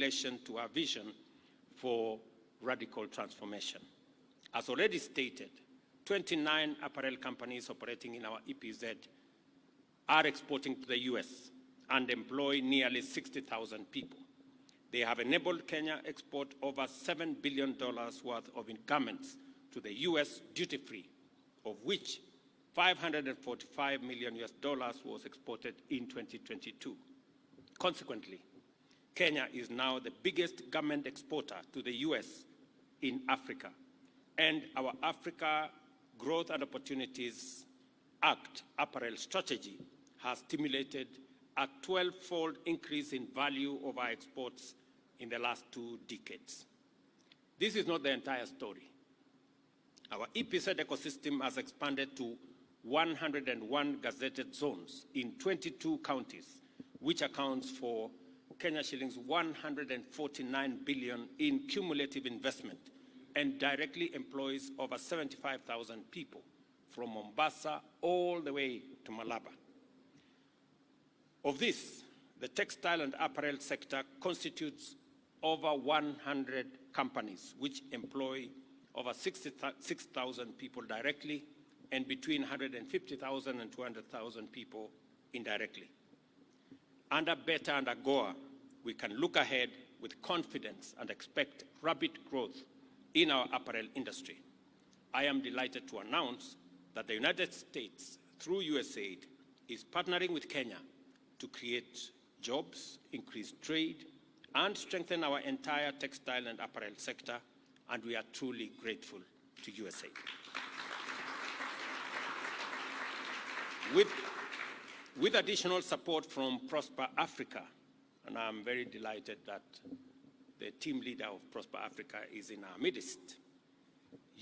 relation to our vision for radical transformation. As already stated, 29 apparel companies operating in our EPZ are exporting to the US and employ nearly 60,000 people. They have enabled Kenya export over $7 billion worth of garments to the US duty-free, of which $545 million was exported in 2022. Consequently, Kenya is now the biggest garment exporter to the US in Africa, and our Africa Growth and Opportunities Act apparel strategy has stimulated a 12-fold increase in value of our exports in the last 2 decades. This is not the entire story. Our EPZ ecosystem has expanded to 101 gazetted zones in 22 counties, which accounts for Kenya shillings 149 billion in cumulative investment and directly employs over 75,000 people from Mombasa all the way to Malaba. Of this, the textile and apparel sector constitutes over 100 companies, which employ over 66,000 people directly and between 150,000 and 200,000 people indirectly. Under Beta and AGOA, we can look ahead with confidence and expect rapid growth in our apparel industry. I am delighted to announce that the United States, through USAID, is partnering with Kenya to create jobs, increase trade, and strengthen our entire textile and apparel sector, and we are truly grateful to USAID. With additional support from Prosper Africa, and I'm very delighted that the team leader of Prosper Africa is in our midst,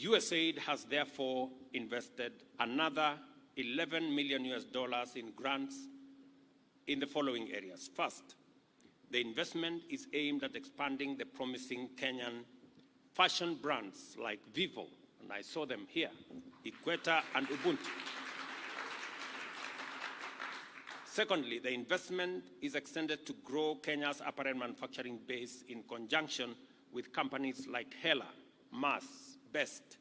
USAID has therefore invested another $11 million in grants in the following areas. First, the investment is aimed at expanding the promising Kenyan fashion brands like Vivo, and I saw them here, Equator and Ubuntu. Secondly, the investment is extended to grow Kenya's apparel manufacturing base in conjunction with companies like Hela, Mars, Best,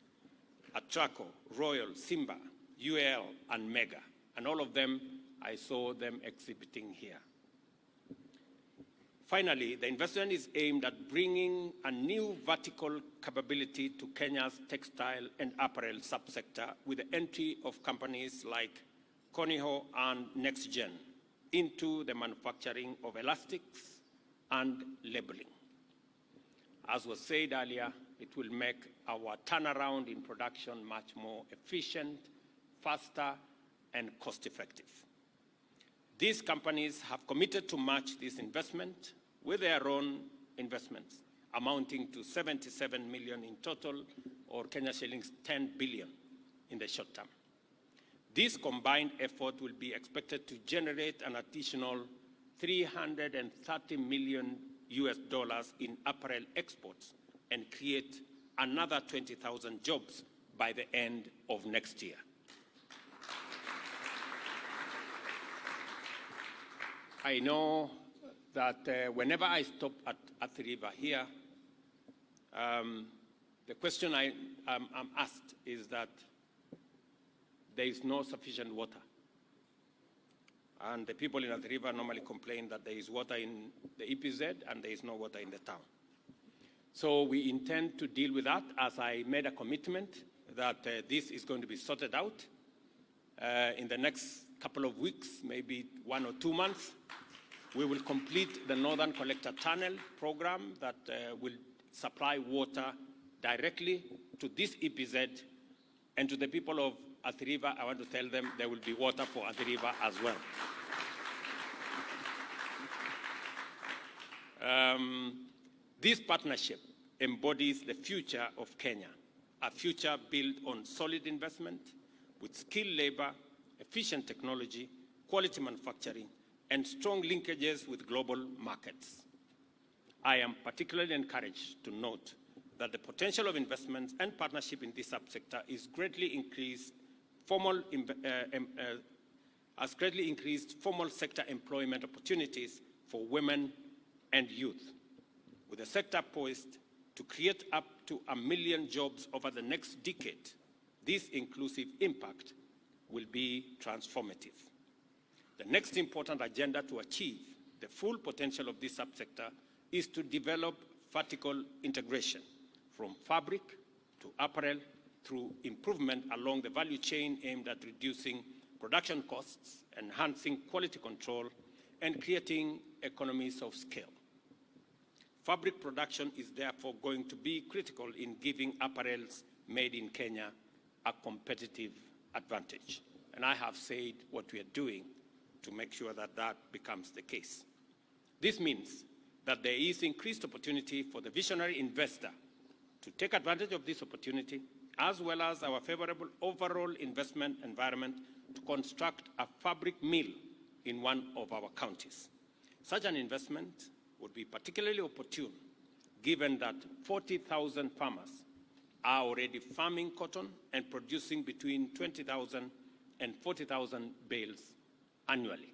Atraco, Royal, Simba, UAL, and Mega. And all of them, I saw them exhibiting here. Finally, the investment is aimed at bringing a new vertical capability to Kenya's textile and apparel subsector with the entry of companies like Koniho and Nexgen into the manufacturing of elastics and labeling. As was said earlier, it will make our turnaround in production much more efficient, faster, and cost-effective. These companies have committed to match this investment with their own investments, amounting to 77 million in total, or Kenya shillings 10 billion in the short term. This combined effort will be expected to generate an additional $330 million in apparel exports and create another 20,000 jobs by the end of next year. I know that whenever I stop at the river here, the question I'm asked is that there is no sufficient water. And the people in the river normally complain that there is water in the EPZ and there is no water in the town. So we intend to deal with that, as I made a commitment that this is going to be sorted out in the next couple of weeks, maybe 1 or 2 months. We will complete the Northern Collector Tunnel program that will supply water directly to this EPZ, and to the people of Athi River, I want to tell them there will be water for Athi River as well. This partnership embodies the future of Kenya, a future built on solid investment with skilled labor, efficient technology, quality manufacturing, and strong linkages with global markets. I am particularly encouraged to note that the potential of investments and partnership in this subsector is greatly increased formal sector employment opportunities for women and youth. with the sector poised to create up to 1 million jobs over the next decade. This inclusive impact will be transformative. The next important agenda to achieve the full potential of this subsector is to develop vertical integration from fabric to apparel through improvement along the value chain aimed at reducing production costs, enhancing quality control, and creating economies of scale. Fabric production is therefore going to be critical in giving apparels made in Kenya a competitive advantage. And I have said what we are doing to make sure that that becomes the case. This means that there is increased opportunity for the visionary investor to take advantage of this opportunity, as well as our favorable overall investment environment to construct a fabric mill in one of our counties. Such an investment would be particularly opportune given that 40,000 farmers are already farming cotton and producing between 20,000 and 40,000 bales annually.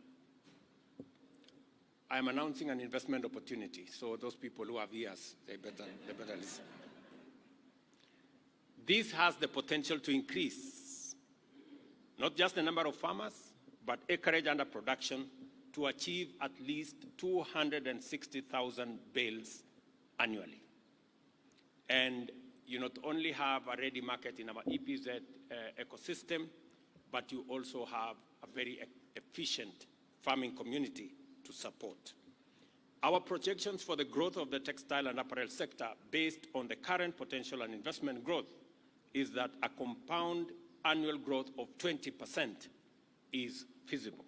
I am announcing an investment opportunity, so those people who have ears, they better listen. This has the potential to increase not just the number of farmers, but acreage under production to achieve at least 260,000 bales annually. And you not only have a ready market in our EPZ ecosystem, but you also have a very efficient farming community to support. Our projections for the growth of the textile and apparel sector based on the current potential and investment growth is that a compound annual growth of 20% is feasible,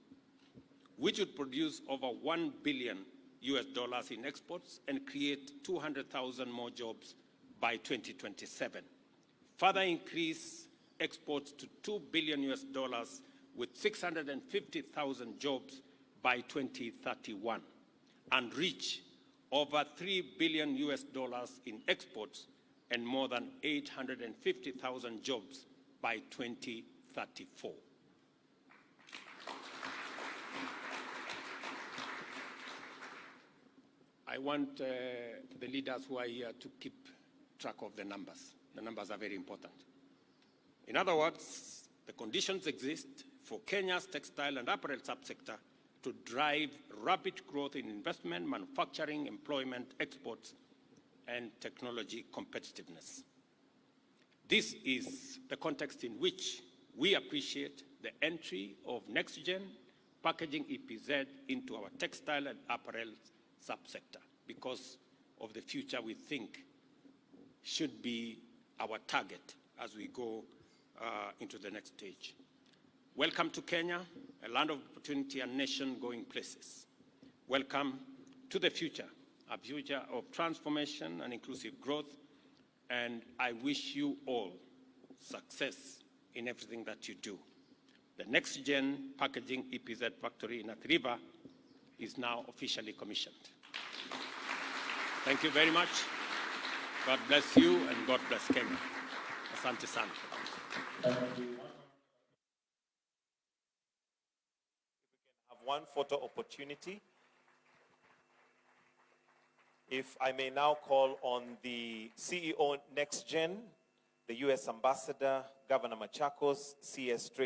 which would produce over $1 billion in exports and create 200,000 more jobs by 2027. Further increase exports to $2 billion with 650,000 jobs by 2031 and reach over $3 billion in exports and more than 850,000 jobs by 2034. I want the leaders who are here to keep track of the numbers. The numbers are very important. In other words, the conditions exist for Kenya's textile and apparel subsector to drive rapid growth in investment, manufacturing, employment, exports, and technology competitiveness. This is the context in which we appreciate the entry of Nexgen packaging EPZ into our textile and apparel subsector because of the future we think should be our target as we go into the next stage. Welcome to Kenya, a land of opportunity and nation going places. Welcome to the future, a future of transformation and inclusive growth, and I wish you all success in everything that you do. The Nexgen packaging EPZ factory in Athi River is now officially commissioned. Thank you very much. God bless you and God bless Kenya. Asante sana. Have one photo opportunity. If I may now call on the CEO Nexgen, the U.S. Ambassador, Governor Machakos, CS Trade